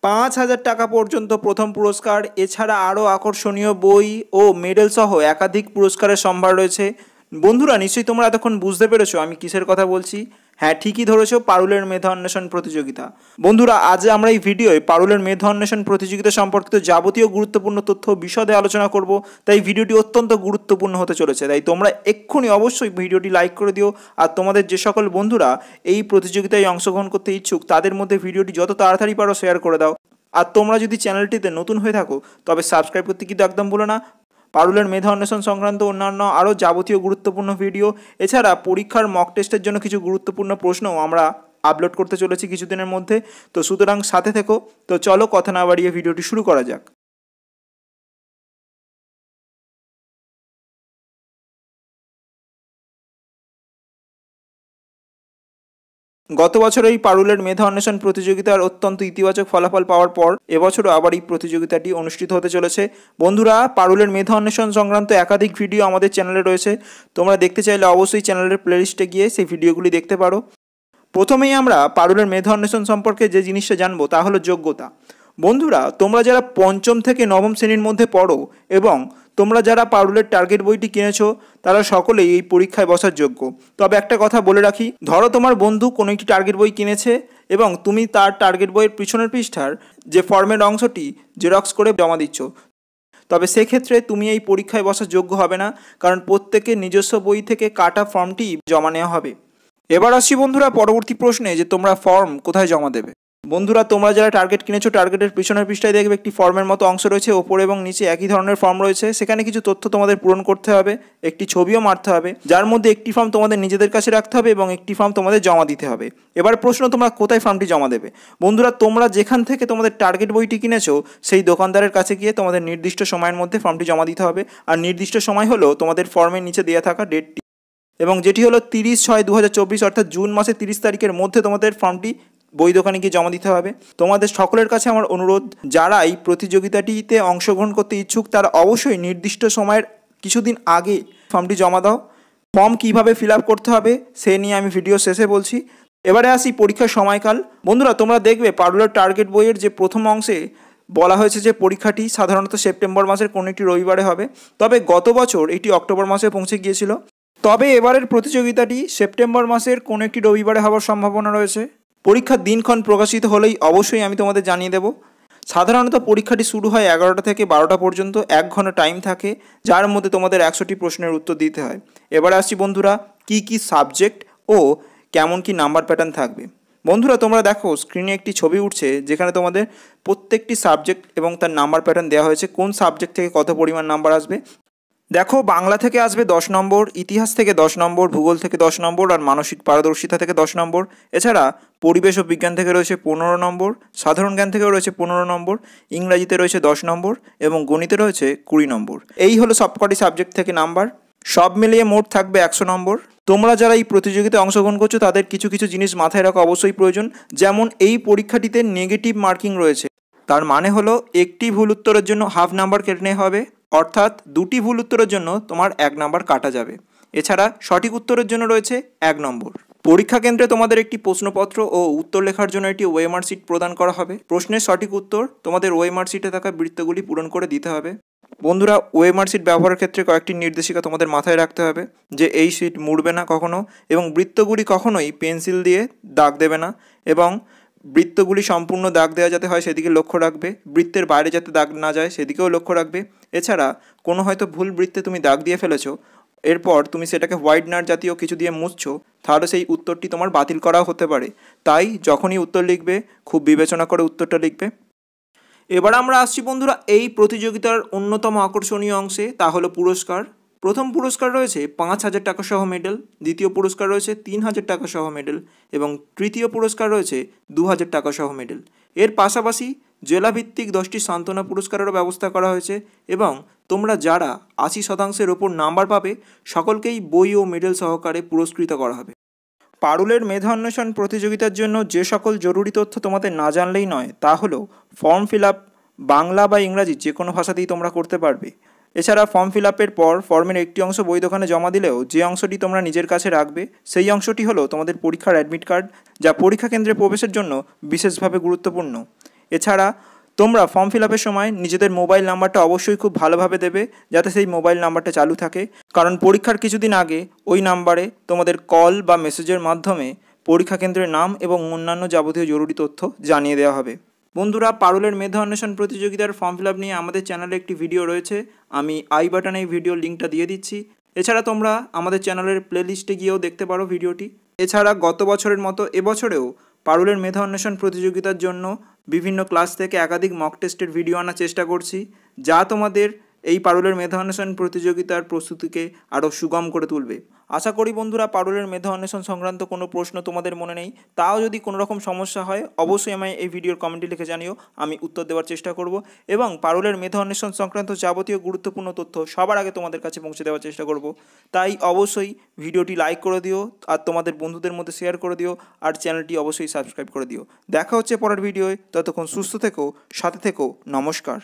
5,000 টাকা পর্যন্ত প্রথম পুরস্কার, এছাড়া আরও আকর্ষণীয় বই ও মেডেল সহ একাধিক পুরস্কারের সম্ভার রয়েছে। বন্ধুরা, নিশ্চয়ই তোমরা এতক্ষণ বুঝতে পেরেছো আমি কিসের কথা বলছি। হ্যাঁ, ঠিকই ধরেছো, পারুলের মেধা অন্বেষণ প্রতিযোগিতা। বন্ধুরা, আজ আমরা এই ভিডিওয় পারুলের মেধা অন্বেষণ প্রতিযোগিতা সম্পর্কিত যাবতীয় গুরুত্বপূর্ণ তথ্য বিশদে আলোচনা করব। তাই ভিডিওটি অত্যন্ত গুরুত্বপূর্ণ হতে চলেছে। তাই তোমরা এক্ষুনি অবশ্যই ভিডিওটি লাইক করে দিও। আর তোমাদের যে সকল বন্ধুরা এই প্রতিযোগিতায় অংশগ্রহণ করতে ইচ্ছুক তাদের মধ্যে ভিডিওটি যত তাড়াতাড়ি পারো শেয়ার করে দাও। আর তোমরা যদি চ্যানেলটিতে নতুন হয়ে থাকো তবে সাবস্ক্রাইব করতে কিন্তু একদম ভুলো না। পারুলের মেধা অন্বেষণ সংক্রান্ত অন্যান্য আরও যাবতীয় গুরুত্বপূর্ণ ভিডিও, এছাড়া পরীক্ষার মক টেস্টের জন্য কিছু গুরুত্বপূর্ণ প্রশ্নও আমরা আপলোড করতে চলেছি কিছুদিনের মধ্যে। তো সুতরাং সাথে থেকো। তো চলো কথা না বাড়িয়ে ভিডিওটি শুরু করা যাক। গত বছর এই পারুলের মেধা অন্বেষণ প্রতিযোগিতার অত্যন্ত ইতিবাচক ফলাফল পাওয়ার পর এবছরও আবার এই প্রতিযোগিতাটি অনুষ্ঠিত হতে চলেছে। বন্ধুরা, পারুলের মেধা অন্বেষণ সংক্রান্ত একাধিক ভিডিও আমাদের চ্যানেলে রয়েছে। তোমরা দেখতে চাইলে অবশ্যই চ্যানেলের প্লেলিস্টে গিয়ে সেই ভিডিওগুলি দেখতে পারো। প্রথমেই আমরা পারুলের মেধা অন্বেষণ সম্পর্কে যে জিনিসটা জানবো তা হলো যোগ্যতা। বন্ধুরা, তোমরা যারা পঞ্চম থেকে নবম শ্রেণীর মধ্যে পড়ো এবং তোমরা যারা পারুলের টার্গেট বইটি কিনেছো তারা সকলেই এই পরীক্ষায় বসার যোগ্য। তবে একটা কথা বলে রাখি, ধরো তোমার বন্ধু কোনো একটি টার্গেট বই কিনেছে এবং তুমি তার টার্গেট বইয়ের পিছনের পৃষ্ঠার যে ফর্মের অংশটি জেরক্স করে জমা দিচ্ছ, তবে সেক্ষেত্রে তুমি এই পরীক্ষায় বসার যোগ্য হবে না, কারণ প্রত্যেকের নিজস্ব বই থেকে কাটা ফর্মটি জমা নেওয়া হবে। এবার আসছি বন্ধুরা পরবর্তী প্রশ্নে, যে তোমরা ফর্ম কোথায় জমা দেবে। বন্ধুরা, তোমরা যারা টার্গেট কিনেছো টার্গেটের পিছনের পৃষ্ঠায় দেখবে একটি ফর্মের মতো অংশ রয়েছে। ওপরে এবং নিচে একই ধরনের ফর্ম রয়েছে। সেখানে কিছু তথ্য তোমাদের পূরণ করতে হবে, একটি ছবিও মারতে হবে, যার মধ্যে একটি ফর্ম তোমাদের নিজেদের কাছে রাখতে হবে এবং একটি ফর্ম তোমাদের জমা দিতে হবে। এবার প্রশ্ন, তোমরা কোথায় ফর্মটি জমা দেবে। বন্ধুরা, তোমরা যেখান থেকে তোমাদের টার্গেট বইটি কিনেছো সেই দোকানদারের কাছে গিয়ে তোমাদের নির্দিষ্ট সময়ের মধ্যে ফর্মটি জমা দিতে হবে। আর নির্দিষ্ট সময় হলো তোমাদের ফর্মের নিচে দেওয়া থাকা ডেটটি, এবং যেটি হলো 30/6/2024, অর্থাৎ জুন মাসের 30 তারিখের মধ্যে তোমাদের ফর্মটি বই দোকানে গিয়ে জমা দিতে হবে। তোমাদের সকলের কাছে আমার অনুরোধ, যারা এই প্রতিযোগিতাটিতে অংশগ্রহণ করতে ইচ্ছুক তারা অবশ্যই নির্দিষ্ট সময়ের কিছুদিন আগে ফর্মটি জমা দাও। ফর্ম কীভাবে ফিল আপ করতে হবে সে নিয়ে আমি ভিডিও শেষে বলছি। এবারে আসি পরীক্ষার সময়কাল। বন্ধুরা, তোমরা দেখবে পারুলের টার্গেট বইয়ের যে প্রথম অংশে বলা হয়েছে যে পরীক্ষাটি সাধারণত সেপ্টেম্বর মাসের কোনো একটি রবিবারে হবে, তবে গত বছর এটি অক্টোবর মাসে পৌঁছে গিয়েছিল। তবে এবারের প্রতিযোগিতাটি সেপ্টেম্বর মাসের কোনো একটি রবিবারে হওয়ার সম্ভাবনা রয়েছে। পরীক্ষার দিনক্ষণ প্রকাশিত হলেই অবশ্যই আমি তোমাদের জানিয়ে দেব। সাধারণত পরীক্ষাটি শুরু হয় 11টা থেকে 12টা পর্যন্ত, 1 ঘন্টা টাইম থাকে, যার মধ্যে তোমাদের 100টি প্রশ্নের উত্তর দিতে হয়। এবার আসছি বন্ধুরা, কি সাবজেক্ট ও কেমন কি নাম্বার প্যাটার্ন থাকবে। বন্ধুরা, তোমরা দেখো স্ক্রিনে একটি ছবি উঠছে যেখানে তোমাদের প্রত্যেকটি সাবজেক্ট এবং তার নাম্বার প্যাটার্ন দেওয়া হয়েছে, কোন সাবজেক্ট থেকে কত পরিমাণ নাম্বার আসবে। দেখো, বাংলা থেকে আসবে 10 নম্বর, ইতিহাস থেকে 10 নম্বর, ভূগোল থেকে 10 নম্বর আর মানসিক পারদর্শিতা থেকে 10 নম্বর। এছাড়া পরিবেশ ও বিজ্ঞান থেকে রয়েছে 15 নম্বর, সাধারণ জ্ঞান থেকেও রয়েছে 15 নম্বর, ইংরাজিতে রয়েছে 10 নম্বর এবং গণিতে রয়েছে 20 নম্বর। এই হলো সবকটি সাবজেক্ট থেকে নাম্বার। সব মিলিয়ে মোট থাকবে 100 নম্বর। তোমরা যারা এই প্রতিযোগিতায় অংশগ্রহণ করছো তাদের কিছু কিছু জিনিস মাথায় রাখা অবশ্যই প্রয়োজন। যেমন এই পরীক্ষাটিতে নেগেটিভ মার্কিং রয়েছে, তার মানে হলো একটি ভুল উত্তরের জন্য হাফ নাম্বার কেটে নেওয়া হবে, অর্থাৎ 2টি ভুল উত্তরের জন্য তোমার 1 নাম্বার কাটা যাবে। এছাড়া সঠিক উত্তরের জন্য রয়েছে 1 নম্বর। পরীক্ষা কেন্দ্রে তোমাদের একটি প্রশ্নপত্র ও উত্তর লেখার জন্য একটি ওএমআর শিট প্রদান করা হবে। প্রশ্নের সঠিক উত্তর তোমাদের ওএমআর শিটে থাকা বৃত্তগুলি পূরণ করে দিতে হবে। বন্ধুরা, ওএমআর শিট ব্যবহারের ক্ষেত্রে কয়েকটি নির্দেশিকা তোমাদের মাথায় রাখতে হবে, যে এই শিট মুড়বে না কখনো, এবং বৃত্তগুলি কখনোই পেন্সিল দিয়ে দাগ দেবে না, এবং বৃত্তগুলি সম্পূর্ণ দাগ দেওয়া যাতে হয় সেদিকে লক্ষ্য রাখবে, বৃত্তের বাইরে যাতে দাগ না যায় সেদিকেও লক্ষ্য রাখবে। এছাড়া কোনো হয়তো ভুল বৃত্তে তুমি দাগ দিয়ে ফেলেছো, এরপর তুমি সেটাকে হোয়াইটনার জাতীয় কিছু দিয়ে মুছছো, তাহলে সেই উত্তরটি তোমার বাতিল করাও হতে পারে। তাই যখনই উত্তর লিখবে খুব বিবেচনা করে উত্তরটা লিখবে। এবার আমরা আসছি বন্ধুরা এই প্রতিযোগিতার অন্যতম আকর্ষণীয় অংশে, তা হলো পুরস্কার। প্রথম পুরস্কার রয়েছে 5,000 টাকা সহ মেডেল, দ্বিতীয় পুরস্কার রয়েছে 3,000 টাকা সহ মেডেল এবং তৃতীয় পুরস্কার রয়েছে 2,000 টাকা সহ মেডেল। এর পাশাপাশি জেলাভিত্তিক 10টি সান্ত্বনা পুরস্কারেরও ব্যবস্থা করা হয়েছে, এবং তোমরা যারা 80% ওপর নাম্বার পাবে সকলকেই বই ও মেডেল সহকারে পুরস্কৃত করা হবে। পারুলের মেধা অন্বেষণ প্রতিযোগিতার জন্য যে সকল জরুরি তথ্য তোমাদের না জানলেই নয় তা হলো ফর্ম ফিল আপ বাংলা বা ইংরাজি যে কোনো ভাষাতেই তোমরা করতে পারবে। এছাড়া ফর্ম ফিল আপের পর ফর্মের একটি অংশ বই দোকানে জমা দিলেও যে অংশটি তোমরা নিজের কাছে রাখবে সেই অংশটি হলো তোমাদের পরীক্ষার অ্যাডমিট কার্ড, যা পরীক্ষা কেন্দ্রে প্রবেশের জন্য বিশেষভাবে গুরুত্বপূর্ণ। এছাড়া তোমরা ফর্ম ফিল আপের সময় নিজেদের মোবাইল নাম্বারটা অবশ্যই খুব ভালোভাবে দেবে, যাতে সেই মোবাইল নাম্বারটা চালু থাকে, কারণ পরীক্ষার কিছুদিন আগে ওই নাম্বারে তোমাদের কল বা মেসেজের মাধ্যমে পরীক্ষা কেন্দ্রের নাম এবং অন্যান্য যাবতীয় জরুরি তথ্য জানিয়ে দেওয়া হবে। বন্ধুরা, পারুলের মেধা অন্বেষণ প্রতিযোগিতার ফর্ম ফিল আপ নিয়ে আমাদের চ্যানেলে একটি ভিডিও রয়েছে, আমি আই বাটনে এই ভিডিওর লিঙ্কটা দিয়ে দিচ্ছি। এছাড়া তোমরা আমাদের চ্যানেলের প্লেলিস্টে গিয়েও দেখতে পারো ভিডিওটি। এছাড়া গত বছরের মতো এবছরেও পারুলের মেধা অন্বেষণ প্রতিযোগিতার জন্য বিভিন্ন ক্লাস থেকে একাধিক মক টেস্টের ভিডিও আনার চেষ্টা করছি, যা তোমাদের এই পারুলের মেধা অন্বেষণ প্রতিযোগিতার প্রস্তুতিকে আরও সুগম করে তুলবে। আশা করি বন্ধুরা, পারুলের মেধা অন্বেষণ সংক্রান্ত কোনো প্রশ্ন তোমাদের মনে নেই। তাও যদি কোনো রকম সমস্যা হয় অবশ্যই আমায় এই ভিডিওর কমেন্টে লিখে জানিও, আমি উত্তর দেওয়ার চেষ্টা করব এবং পারুলের মেধা অন্বেষণ সংক্রান্ত যাবতীয় গুরুত্বপূর্ণ তথ্য সবার আগে তোমাদের কাছে পৌঁছে দেওয়ার চেষ্টা করব। তাই অবশ্যই ভিডিওটি লাইক করে দিও, আর তোমাদের বন্ধুদের মধ্যে শেয়ার করে দিও, আর চ্যানেলটি অবশ্যই সাবস্ক্রাইব করে দিও। দেখা হচ্ছে পরের ভিডিওয়, ততক্ষণ সুস্থ থেকো, সাথে থেকো, নমস্কার।